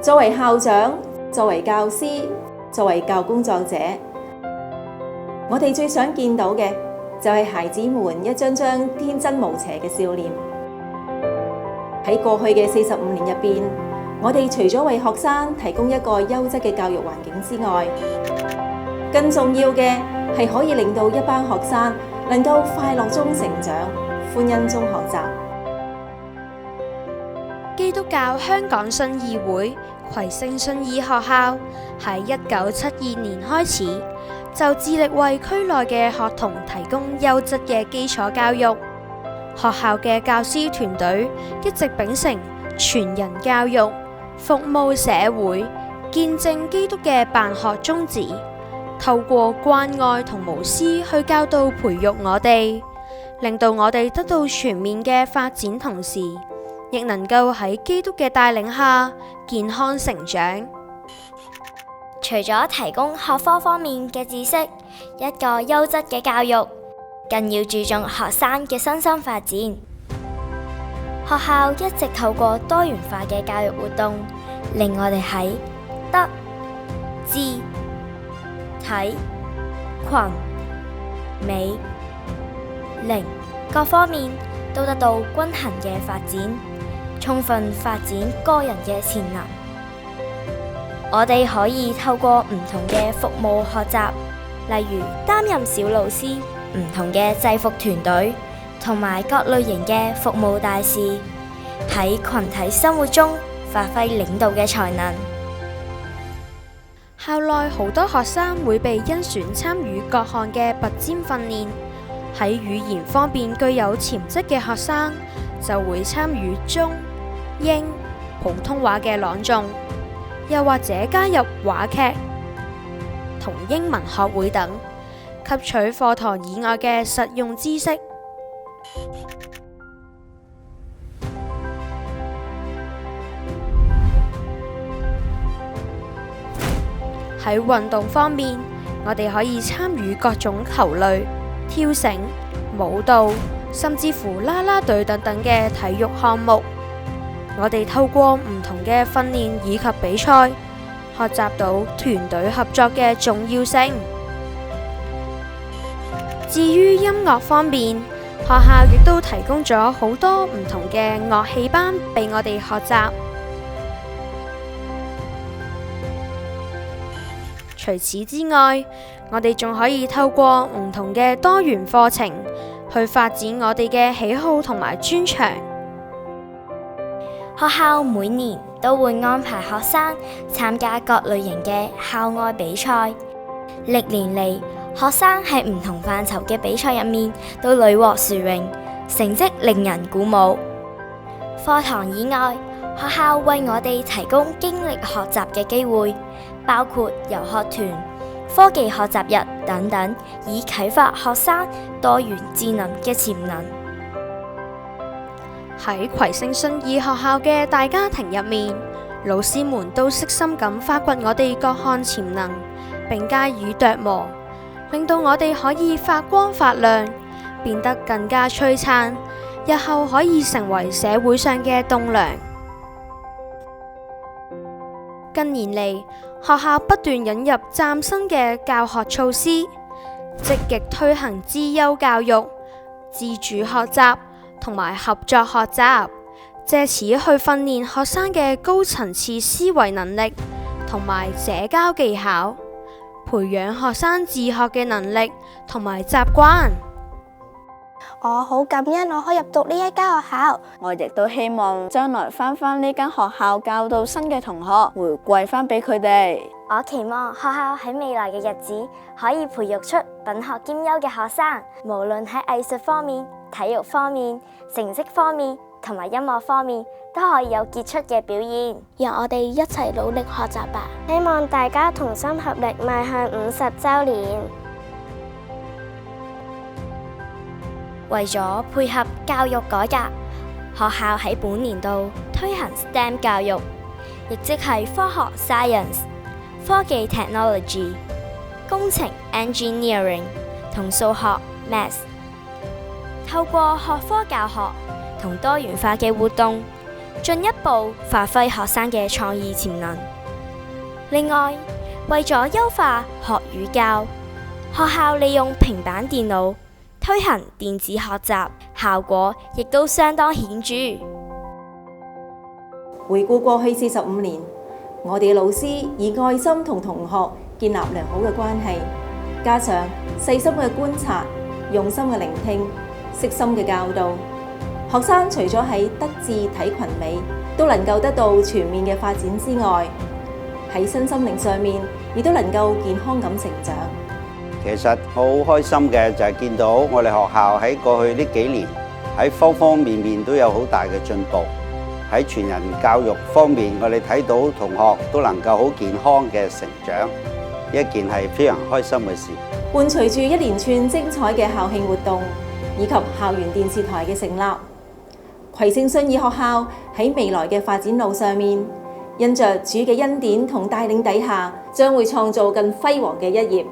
作為校長，作為教師，作為教育工作者，我哋最想見到嘅就係孩子們一張張天真無邪嘅笑臉。喺過去嘅45年入邊，我哋除咗為學生提供一個優質嘅教育環境之外，更重要嘅係可以令到一班學生能夠快樂中成長，歡欣中學習。基督教香港信義會葵盛信義學校喺1972年開始就致力為區內嘅學童提供優質嘅基礎教育。學校嘅教師團隊一直秉承全人教育、服務社會、見證基督嘅辦學宗旨，透過關愛同無私去教導培育我哋，令到我哋得到全面嘅發展，同時亦能夠喺基督嘅帶領下健康成長。除咗提供學科方面嘅知識，一個優質嘅教育，更要注重學生嘅身心發展。學校一直透過多元化嘅教育活動，令我哋喺德、智、體、群、美、靈各方面都得到均衡嘅發展，充分發展個人嘅潛能。我哋可以透過唔同嘅服務學習，例如擔任小老師、唔同嘅制服團隊，同埋各類型嘅服務大使，喺群體生活中發揮領導嘅才能。校內好多學生會被甄選參與各項嘅拔尖訓練，喺語言方面具有潛質嘅學生就會參與中、英、普通話嘅朗誦，又或者加入話劇同英文學會等，吸取課堂以外嘅實用知識。喺運動方面，我哋可以參與各種球類、跳繩、舞蹈，甚至乎啦啦隊等等嘅體育項目。我哋透過唔同嘅訓練以及比賽，學習到團隊合作嘅重要性。至於音樂方面，學校亦都提供咗好多唔同嘅樂器班俾我哋學習。除此之外，我哋仲可以透過唔同嘅多元課程去發展我哋嘅喜好同埋專長。學校每年都會安排學生參加各類型嘅校外比賽，歷年嚟，學生喺唔同範疇嘅比賽入面都屢獲殊榮，成績令人鼓舞。課堂以外，學校為我哋提供經歷學習嘅機會，包括遊學團、科技學習日等等，以啟發學生多元智能嘅潛能。喺葵盛信義學校嘅大家庭入面，老師們都悉心咁發掘我哋各項潛能，並加以琢磨，令到我哋可以發光發亮，變得更加璀璨，日後可以成為社會上嘅棟樑。近年嚟，學校不斷引入嶄新嘅教學措施，積極推行資優教育、自主學習同埋合作學習，借此去訓練學生嘅高層次思維能力同埋社交技巧，培養學生自學嘅能力同埋習慣。我好感恩我可以入讀呢一間學校，我亦都希望將來返呢間學校教導新嘅同學，回饋返俾佢哋。我期望學校喺未來嘅日子可以培育出品學兼優嘅學生，無論喺藝術方面、體育方面、成績方面同埋音樂方面都可以有傑出嘅表現。讓我哋一齊努力學習吧！希望大家同心合力邁向50週年。為咗配合教育改革，學校喺本年度推行 STEM 教育，亦即係科學 Science、科技 Technology、工程 Engineering 同數學 Math。透過學科教學同多元化嘅活動，進一步發揮學生嘅創意潛能。另外，為咗優化學與教，學校利用平板電腦推行電子學習，效果亦都相當顯著。回顧過去45年，我哋嘅老師以愛心同同學建立良好嘅關係，加上細心嘅觀察、用心嘅聆聽、悉心嘅教導，學生除咗喺德智體群美都能夠得到全面嘅發展之外，喺身心靈上面亦都能夠健康咁成長。其實我好開心嘅就係見到我哋學校喺過去呢幾年喺方方面面都有好大嘅進步。喺全人教育方面，我哋睇到同學都能夠好健康嘅成長，一件係非常開心嘅事。伴隨住一連串精彩嘅校慶活動以及校園電視台嘅成立，葵盛信義學校喺未來嘅發展路上面，因着主嘅恩典同帶領底下，將會創造更輝煌嘅一頁。